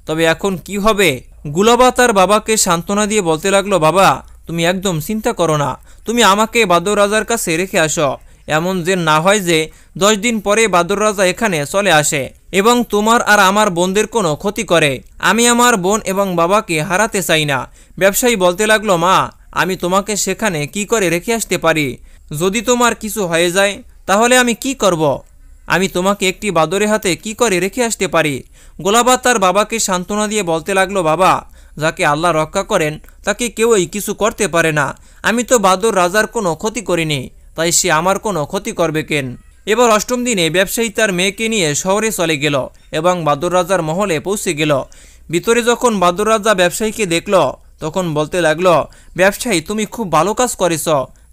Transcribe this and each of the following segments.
তবে এখন কি হবে? গুলাবা তার বাবাকে সান্ত্বনা দিয়ে বলতে লাগলো, বাবা তুমি একদম চিন্তা করো না, তুমি আমাকে বাদর রাজার কাছে রেখে আসো। এমন যে না হয় যে 10 দিন পরে বাদর রাজা এখানে চলে আসে এবং তোমার আর আমার বোনদের কোনো ক্ষতি করে। আমি আমার বোন এবং বাবাকে হারাতে চাই না। ব্যবসায়ী বলতে লাগলো, মা আমি তোমাকে সেখানে কি করে রেখে আসতে পারি? যদি তোমার কিছু হয়ে যায় তাহলে আমি কি করব? আমি তোমাকে একটি বাদরের হাতে কি করে রেখে আসতে পারি? গোলাবা তার বাবাকে সান্ত্বনা দিয়ে বলতে লাগলো, বাবা যাকে আল্লাহ রক্ষা করেন তাকে কেউই কিছু করতে পারে না। আমি তো বাদর রাজার কোনো ক্ষতি করিনি, তাই সে আমার কোনো ক্ষতি করবে কেন? এবার 8ম দিনে ব্যবসায়ী তার মেয়েকে নিয়ে শহরে চলে গেল এবং বাদর রাজার মহলে পৌঁছে গেল। ভিতরে যখন বাদর রাজা ব্যবসায়ীকে দেখল তখন বলতে লাগলো, ব্যবসায়ী তুমি খুব ভালো কাজ করেছ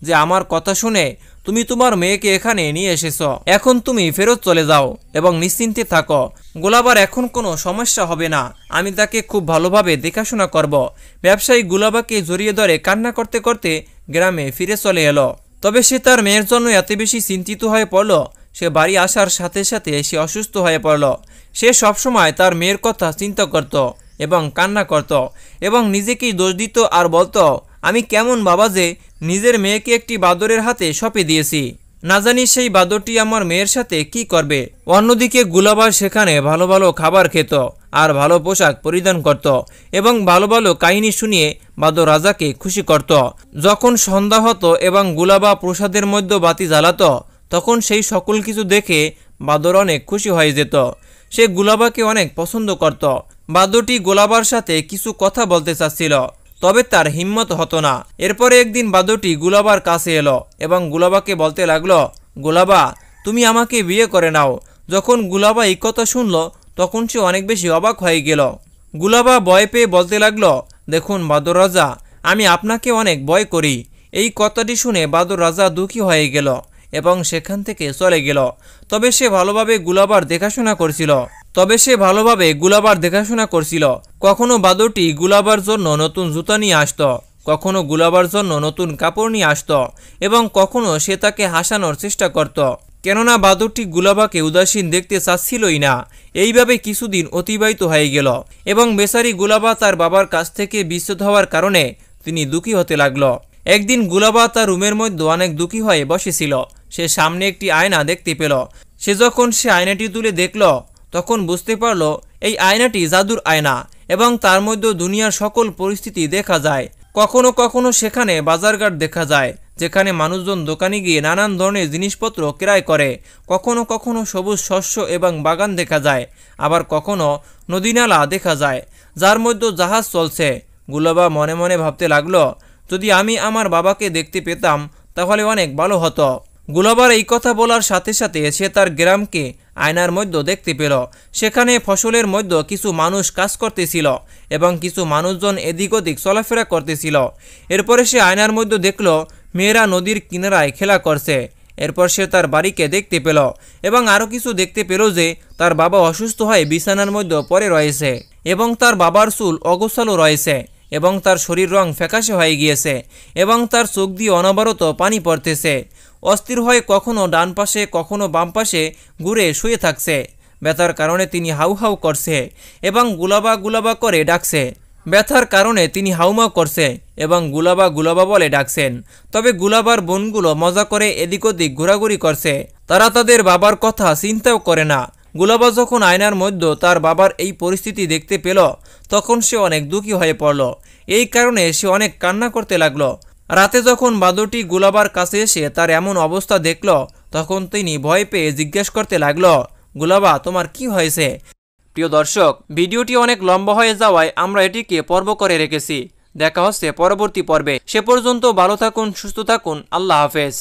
যে আমার কথা শুনে তুমি তোমার মেয়েকে এখানে নিয়ে এসেছো। এখন তুমি ফেরত চলে যাও এবং নিশ্চিন্তে থাকো। গোলাবার এখন কোনো সমস্যা হবে না, আমি তাকে খুব ভালোভাবে দেখাশোনা করব। ব্যবসায়ী গোলাবাকে জড়িয়ে ধরে কান্না করতে করতে গ্রামে ফিরে চলে এলো। তবে সে তার মেয়ের জন্য এত বেশি চিন্তিত হয়ে পড়ল, সে বাড়ি আসার সাথে সাথে সে অসুস্থ হয়ে পড়ল। সে সবসময় তার মেয়ের কথা চিন্তা করত এবং কান্না করত এবং নিজেকেই দোষ দিত আর বলতো, আমি কেমন বাবা যে নিজের মেয়েকে একটি বাদরের হাতে সঁপে দিয়েছি, না জানি সেই বাদরটি আমার মেয়ের সাথে কি করবে। অন্যদিকে গুলাবা সেখানে ভালো ভালো খাবার খেত আর ভালো পোশাক পরিধান করত এবং ভালো ভালো কাহিনী শুনিয়ে বাদর রাজাকে খুশি করত। যখন সন্ধ্যা হতো এবং গুলাবা প্রসাদের মধ্যে বাতি জ্বালাতো তখন সেই সকল কিছু দেখে বাদর অনেক খুশি হয়ে যেত। সে গুলাবাকে অনেক পছন্দ করত। বাদরটি গোলাবার সাথে কিছু কথা বলতে চাচ্ছিল, তবে তার হিম্মত হতো না। এরপরে একদিন বাদরটি গুলাবার কাছে এলো এবং গুলাবাকে বলতে লাগলো, গুলাবা তুমি আমাকে বিয়ে করে নাও। যখন গুলাবা এই কথা শুনল তখন সে অনেক বেশি অবাক হয়ে গেল। গুলাবা ভয় পেয়ে বলতে লাগলো, দেখুন বাদর রাজা, আমি আপনাকে অনেক ভয় করি। এই কথাটি শুনে বাদর রাজা দুঃখী হয়ে গেল এবং সেখান থেকে চলে গেল। তবে সে ভালোভাবে গুলাবার দেখাশোনা করছিল। কখনো বাদরটি গুলাবার জন্য নতুন জুতা নিয়ে আসতো, কখনো গুলাবার জন্য নতুন কাপড় নিয়ে আসতো এবং কখনো সে তাকে হাসানোর চেষ্টা করত, কেননা বাদরটি গুলাবাকে উদাসীন দেখতে চাচ্ছিলই না। এইভাবে কিছুদিন অতিবাহিত হয়ে গেল এবং বেচারি গুলাবা তার বাবার কাছ থেকে বিচ্ছেদ হওয়ার কারণে তিনি দুঃখী হতে লাগলো। একদিন গুলাবা তার রুমের মধ্যে অনেক দুঃখী হয়ে বসেছিল। সে সামনে একটি আয়না দেখতে পেল। সে যখন সে আয়নাটি তুলে দেখল তখন বুঝতে পারল এই আয়নাটি জাদুর আয়না এবং তার মধ্যে দুনিয়ার সকল পরিস্থিতি দেখা যায়। কখনো কখনো সেখানে বাজারঘাট দেখা যায়, যেখানে মানুষজন দোকানে গিয়ে নানান ধরনের জিনিসপত্র ক্রয় করে। কখনো কখনো সবুজ শস্য এবং বাগান দেখা যায়, আবার কখনো নদীনালা দেখা যায় যার মধ্যে জাহাজ চলছে। গুলাবা মনে মনে ভাবতে লাগলো, যদি আমি আমার বাবাকে দেখতে পেতাম তাহলে অনেক ভালো হতো। গুলাবার এই কথা বলার সাথে সাথে সে তার গ্রামকে আয়নার মধ্যে দেখতে পেল। সেখানে ফসলের মধ্যে কিছু মানুষ কাজ করতেছিল এবং কিছু মানুষজন এদিক ওদিক চলাফেরা করতেছিল। এরপরে সে আয়নার মধ্যে দেখল মেয়েরা নদীর কিনারায় খেলা করছে। এরপর সে তার বাড়িকে দেখতে পেল এবং আরও কিছু দেখতে পেল যে তার বাবা অসুস্থ হয়ে বিছানার মধ্যে পড়ে রয়েছে এবং তার বাবার চুল অগোছালো রয়েছে এবং তার শরীর রং ফ্যাকাশে হয়ে গিয়েছে এবং তার চোখ দিয়ে অনবরত পানি পড়তেছে। অস্থির হয়ে কখনো ডান পাশে কখনো বাম পাশে ঘুরে শুয়ে থাকছে। ব্যথার কারণে তিনি হাউ হাউ করছে এবং গুলাবা গুলাবা করে ডাকছে। ব্যথার কারণে তিনি হাউমাউ করছে এবং গুলাবা গুলাবা বলে ডাকছেন। তবে গুলাবার বোনগুলো মজা করে এদিক ওদিক ঘোরাঘুরি করছে, তারা তাদের বাবার কথা চিন্তাও করে না। গুলাবা যখন আয়নার মধ্যে তার বাবার এই পরিস্থিতি দেখতে পেল তখন সে অনেক দুঃখী হয়ে পড়ল। এই কারণে সে অনেক কান্না করতে লাগলো। রাতে যখন বাদরটি গুলাবার কাছে এসে তার এমন অবস্থা দেখল তখন তিনি ভয় পেয়ে জিজ্ঞেস করতে লাগলো, গুলাবা তোমার কি হয়েছে? প্রিয় দর্শক, ভিডিওটি অনেক লম্বা হয়ে যাওয়ায় আমরা এটিকে পর্ব করে রেখেছি। দেখা হচ্ছে পরবর্তী পর্বে। সে পর্যন্ত ভালো থাকুন, সুস্থ থাকুন। আল্লাহ হাফেজ।